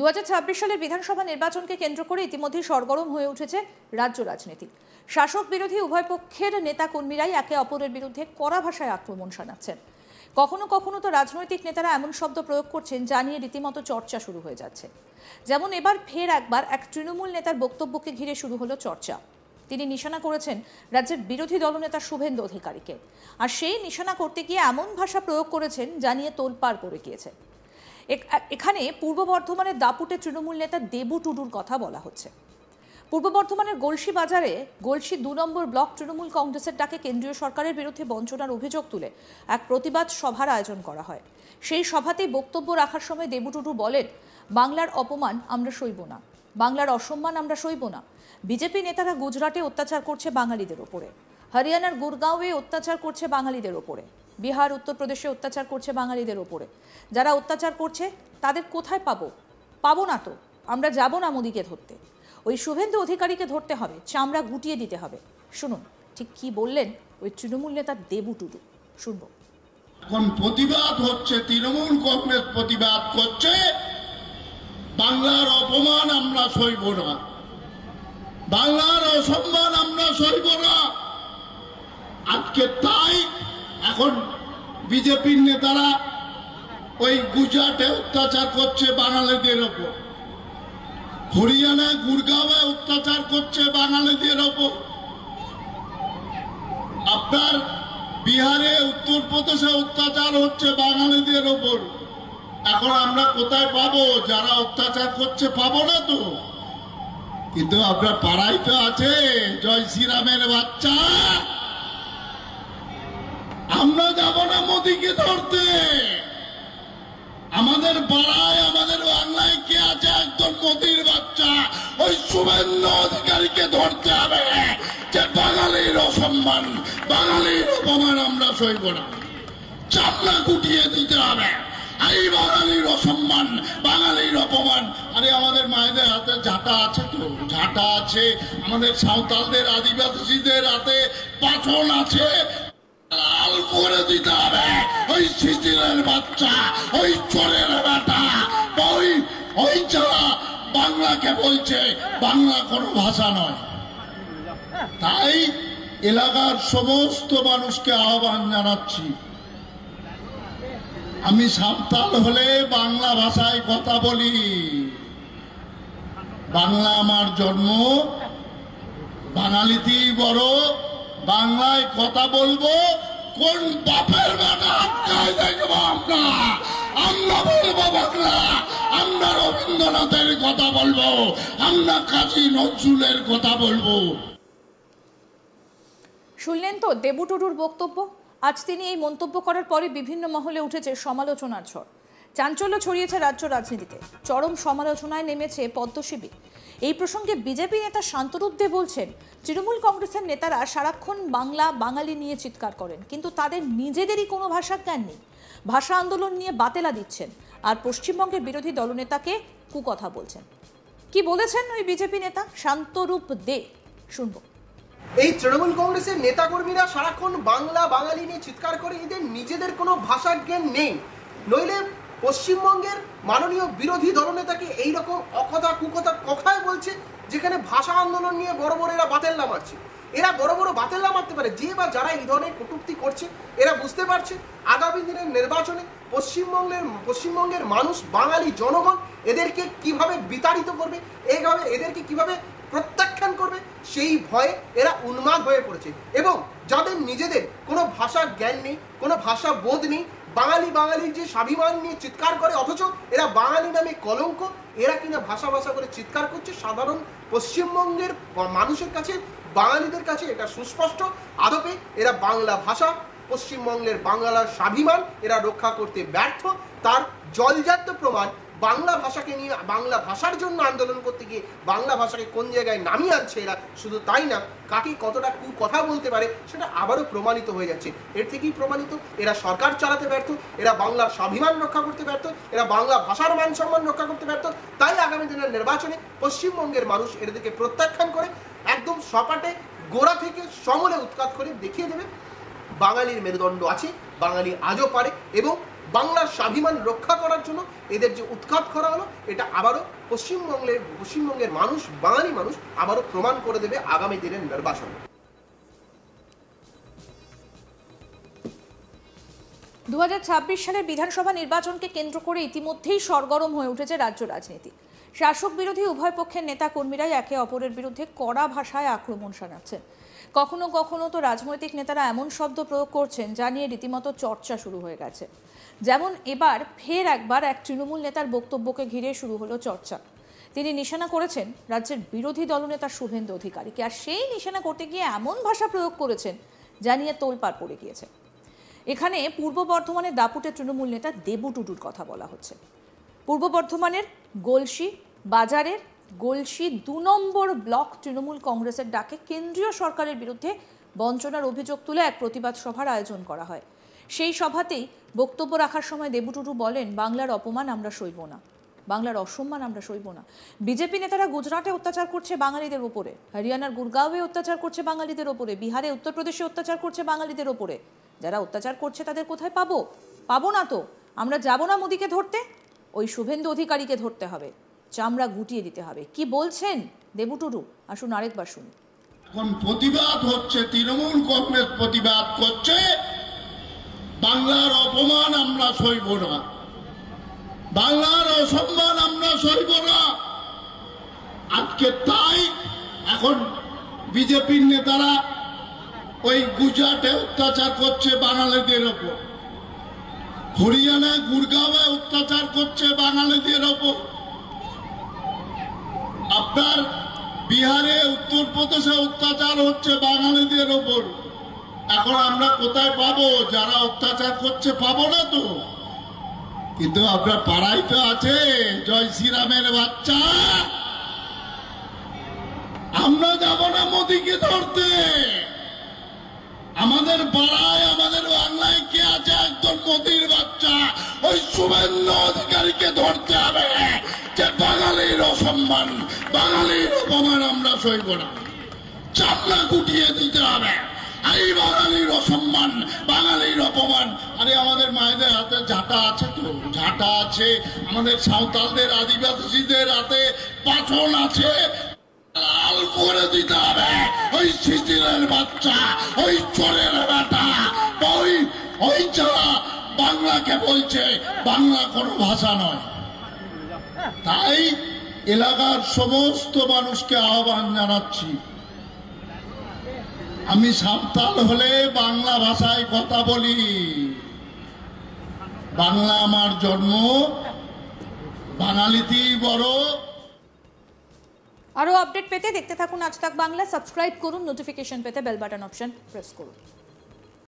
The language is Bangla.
2026 সালের বিধানসভা নির্বাচনকে কেন্দ্র করে ইতিমধ্যেই সরগরম হয়ে উঠেছে রাজ্য রাজনীতি। শাসক বিরোধী উভয় পক্ষের নেতা কর্মীরাই একে অপরের বিরুদ্ধে কড়া ভাষায় আক্রমণ শানাচ্ছেন। কখনো কখনো তো রাজনৈতিক নেতারা এমন শব্দ প্রয়োগ করছেন যা নিয়ে রীতিমতো চর্চা শুরু হয়ে যাচ্ছে। যেমন এবার ফের একবার এক তৃণমূল নেতার বক্তব্যকে ঘিরে শুরু হলো চর্চা। তিনি নিশানা করেছেন রাজ্যের বিরোধী দলনেতা শুভেন্দু অধিকারীকে, আর সেই নিশানা করতে গিয়ে এমন ভাষা প্রয়োগ করেছেন যা নিয়ে তোলপাড় পড়ে গিয়েছে। এখানে পূর্ব বর্ধমানের দাপুটে তৃণমূল নেতা দেবু টুডুর কথা বলা হচ্ছে। পূর্ব বর্ধমানের গলসি বাজারে গলসি 2 নম্বর ব্লক তৃণমূল কংগ্রেসের ডাকে কেন্দ্রীয় সরকারের বিরুদ্ধে বঞ্চনার অভিযোগ তুলে এক প্রতিবাদ সভার আয়োজন করা হয়। সেই সভাতেই বক্তব্য রাখার সময় দেবু টুডু বলেন, বাংলার অপমান আমরা সইব না, বাংলার অসম্মান আমরা সইব না। বিজেপি নেতারা গুজরাটে অত্যাচার করছে বাঙালিদের ওপরে, হরিয়ানার গুরগাঁওয়ে অত্যাচার করছে বাঙালিদের ওপরে, বিহার উত্তরপ্রদেশে অত্যাচার করছে বাঙালিদের ওপরে। যারা অত্যাচার করছে তাদের কোথায় পাবো না তো, আমরা যাব না মোদিকে ধরতে, ওই শুভেন্দু অধিকারীকে ধরতে হবে, চামড়া গুটিয়ে দিতে হবে। শুনুন ঠিক কি বললেন ওই তৃণমূল নেতা দেবু টুডু, শুনবো। এখন প্রতিবাদ হচ্ছে, তৃণমূল কংগ্রেস প্রতিবাদ করছে, বাংলার অপমান আমরা সইব না, বাংলার অসম্মান আমরা সইব না। আজকে তাই এখন বিজেপির নেতারা ওই গুজরাটে অত্যাচার করছে বাঙালিদের ওপর, হরিয়ানায় গুরগাঁওয়ে অত্যাচার করছে বাঙালিদের ওপর, আপনার বিহারে উত্তরপ্রদেশে অত্যাচার হচ্ছে বাঙালিদের ওপর। এখন আমরা কোথায় পাবো? যারা অত্যাচার করছে পাবো না তো, কিন্তু আপনার পাড়ায় তো আছে জয় শ্রীরামের বাচ্চা। আমরা যাব না মোদিকে ধরতে। আমাদের পাড়ায় আমাদের বাংলায় কে আছে একজন মোদির বাচ্চা, ওই শুভেন্দু অধিকারীকে ধরতে হবে। যে বাঙালির অসম্মান, বাঙালির অপমান আমরা সইব না, চামড়া গুটিয়ে দিতে হবে। এই বাঙালির অসম্মান, বাঙালির অপমান। আরে আমাদের মায়েদের হাতে ঝাঁটা আছে তো, ঝাঁটা আছে, আমাদের সাঁওতালদের আদিবাসীদের হাতে পাথর আছে, লাল করে দিতে হবে ওই শিশিরের বাচ্চা, ওই চোরের বেটা, ওই যারা বাংলাকে বলছে বাংলা কোনো ভাষা নয়। তাই এলাকার সমস্ত মানুষকে আহ্বান জানাচ্ছি, আমি সাঁওতাল হলে বাংলা ভাষায় কথা বলি, বাংলা আমার জন্ম, বাঙালিতেই বড়, বাংলায় কথা বলবো। কোন বাপের বেটা আটকায় দেখবো আমরা বলবো বাংলা, আমরা রবীন্দ্রনাথের কথা বলবো, আমরা কাজী নজরুলের কথা বলবো। শুনলেন তো দেবু টুডুর বক্তব্য। আজ তিনি এই মন্তব্য করার পরে বিভিন্ন মহলে উঠেছে সমালোচনার ঝড়। চাঞ্চল্য ছড়িয়েছে রাজ্য রাজনীতিতে, চরম সমালোচনায় নেমেছে পদ্মশিবির। এই প্রসঙ্গে বিজেপি নেতা শান্তরূপ দে বলছেন, তৃণমূল কংগ্রেসের নেতারা সারাক্ষণ বাংলা বাঙালি নিয়ে চিৎকার করেন, কিন্তু তাদের নিজেদেরই কোনো ভাষার জ্ঞান নেই। ভাষা আন্দোলন নিয়ে বাতেলা দিচ্ছেন আর পশ্চিমবঙ্গের বিরোধী দলনেতাকে কুকথা বলছেন। কি বলেছেন ওই বিজেপি নেতা শান্তরূপ দে, শুনবো। এই তৃণমূল কংগ্রেসের নেতাকর্মীরা সারাক্ষণ বাংলা বাঙালি নিয়ে চিৎকার করে, এদের নিজেদের কোনো ভাষার জ্ঞান নেই। নইলে পশ্চিমবঙ্গের মাননীয় বিরোধী দলনেতাকে এইরকম অকথা কুকথা কথায় বলছে, যেখানে ভাষা আন্দোলন নিয়ে বড় বড় এরা বাতেল্লা মারছে। এরা বড় বড় বাতেল্লা মারতে পারে, যে বা যারা এই ধরনের কটূক্তি করছে এরা বুঝতে পারছে আগামী দিনের নির্বাচনে পশ্চিমবঙ্গের মানুষ, বাঙালি জনগণ এদেরকে কিভাবে বিতাড়িত করবে, এইভাবে এদেরকে কিভাবে প্রত্যাখ্যান করবে, সেই ভয়ে এরা উন্মাদ হয়ে পড়েছে। এবং যাদের নিজেদের কোনো ভাষার জ্ঞান নেই, কোনো ভাষা বোধ নেই, বাঙালির যে স্বাভিমান নিয়ে চিৎকার করে, অথচ এরা বাঙালি নামে কলঙ্ক, এরা কিনা ভাষা করে চিৎকার করছে। সাধারণ পশ্চিমবঙ্গের মানুষের কাছে, বাঙালিদের কাছে এটা সুস্পষ্ট, আদপে এরা বাংলা ভাষা, পশ্চিমবঙ্গের বাংলার স্বাভিমান এরা রক্ষা করতে ব্যর্থ। তার জলজান্ত প্রমাণ বাংলা ভাষাকে নিয়ে, বাংলা ভাষার জন্য আন্দোলন করতে গিয়ে বাংলা ভাষাকে কোন জায়গায় নামিয়ে আনছে এরা। শুধু তাই না, কাকে কতটা কথা বলতে পারে সেটা আবারও প্রমাণিত হয়ে যাচ্ছে। এর থেকেই প্রমাণিত এরা সরকার চালাতে ব্যর্থ, এরা বাংলার স্বাভিমান রক্ষা করতে ব্যর্থ, এরা বাংলা ভাষার মান সম্মান রক্ষা করতে ব্যর্থ। তাই আগামী দিনের নির্বাচনে পশ্চিমবঙ্গের মানুষ এদেরকে প্রত্যাখ্যান করে একদম সপাটে গোড়া থেকে সমূলে উৎখাত করে দেখিয়ে দেবে বাঙালির মেরুদণ্ড আছে, বাঙালি আজও পারে, এবং বাংলার স্বাভিমান রক্ষা করার জন্য এদের যে উৎখাত করা হলো, এটা আবারও পশ্চিমবঙ্গের মানুষ, বাঙালি মানুষ আবারও প্রমাণ করে দেবে আগামী দিনের নির্বাচনে। 2026 সালের বিধানসভা নির্বাচনকে কেন্দ্র করে ইতিমধ্যেই সরগরম হয়ে উঠেছে রাজ্য রাজনীতি। শাসক বিরোধী উভয় পক্ষের নেতা কর্মীরাই একে অপরের বিরুদ্ধে কড়া ভাষায় আক্রমণ শানাচ্ছেন। কখনো কখনো তো রাজনৈতিক নেতারা এমন শব্দ প্রয়োগ করছেন যা নিয়ে রীতিমতো চর্চা শুরু হয়ে গেছে। যেমন এবার ফের একবার এক তৃণমূল নেতার বক্তব্যকে ঘিরে শুরু হলো চর্চা। তিনি নিশানা করেছেন রাজ্যের বিরোধী দলনেতা শুভেন্দু অধিকারীকে, আর সেই নিশানা করতে গিয়ে এমন ভাষা প্রয়োগ করেছেন যা নিয়ে তোলপাড় পড়ে গিয়েছে। এখানে পূর্ব বর্ধমানের দাপুটে তৃণমূল নেতা দেবু টুডুর কথা বলা হচ্ছে। পূর্ব বর্ধমানের গলসি বাজারের গলসি 2 নম্বর ব্লক তৃণমূল কংগ্রেসের ডাকে কেন্দ্রীয় সরকারের বিরুদ্ধে বঞ্চনার অভিযোগ তুলে এক প্রতিবাদ সভার আয়োজন করা হয়। সেই সভাতেই বক্তব্য রাখার সময় দেবু টুডু বলেন, বাংলার অপমান আমরা সইব না, বাংলার অসম্মান আমরা সইব না। বিজেপি নেতারা গুজরাটে অত্যাচার করছে বাঙালিদের ওপরে, হরিয়ানার গুরগাঁওয়ে অত্যাচার করছে বাঙালিদের ওপরে, বিহারে উত্তরপ্রদেশে অত্যাচার করছে বাঙালিদের ওপরে। যারা অত্যাচার করছে তাদের কোথায় পাবো না তো। আমরা যাব না মোদিকে ধরতে, ওই শুভেন্দু অধিকারীকে ধরতে হবে, চামড়া গুটিয়ে দিতে হবে। কি বলছেন দেবু টুডু, আসুন আরেকবার শুনি। এখন প্রতিবাদ হচ্ছে, তৃণমূল কংগ্রেস প্রতিবাদ করছে, বাংলার অপমান আমরা সইব না, বাংলার অসম্মান আমরা সইব না। আজকে তাই এখন বিজেপির নেতারা ওই গুজরাটে অত্যাচার করছে বাঙালিদের ওপর, হরিয়ানা গুরগাঁওয়ে অত্যাচার করছে বাঙালিদের ওপর, আপনার বিহারে উত্তরপ্রদেশে অত্যাচার হচ্ছে বাঙালিদের ওপর। এখন আমরা কোথায় পাবো? যারা অত্যাচার করছে পাবো না তো, কিন্তু আপনার পাড়ায় তো আছে জয় শ্রীরামের বাচ্চা। আমরা যাব না মোদিকে ধরতে। আমাদের পাড়ায়, আমাদের বাংলায় কে আছে একজন মোদির বাচ্চা? ওই শুভেন্দু অধিকারীকে ধরতে হবে। যে বাঙালির অসম্মান, বাঙালির অপমান আমরা সইব না, চামড়া গুটিয়ে দিতে হবে। এই বাঙালির অসম্মান, বাঙালির অপমান। আরে আমাদের মায়েদের হাতে ঝাঁটা আছে তো, ঝাঁটা আছে, আমাদের সাঁওতালদের আদিবাসীদের হাতে পাছন আছে, লাল করে দিতে হবে। ওই শিশিরের বাচ্চা, ওই চোরের বেটা, ওই যারা বাংলাকে বলছে বাংলা কোনো ভাষা নয়। তাই এলাকার সমস্ত মানুষকে আহ্বান জানাচ্ছি, আমি সাঁওতাল হলে বাংলা ভাষায় কথা বলি, বাংলা আমার জন্ম, বাঙালিতেই বড়। আরো আপডেট পেতে দেখতে থাকুন আজ তাক বাংলা, সাবস্ক্রাইব করুন, নোটিফিকেশন পেতে বেল বাটন অপশন প্রেস করুন।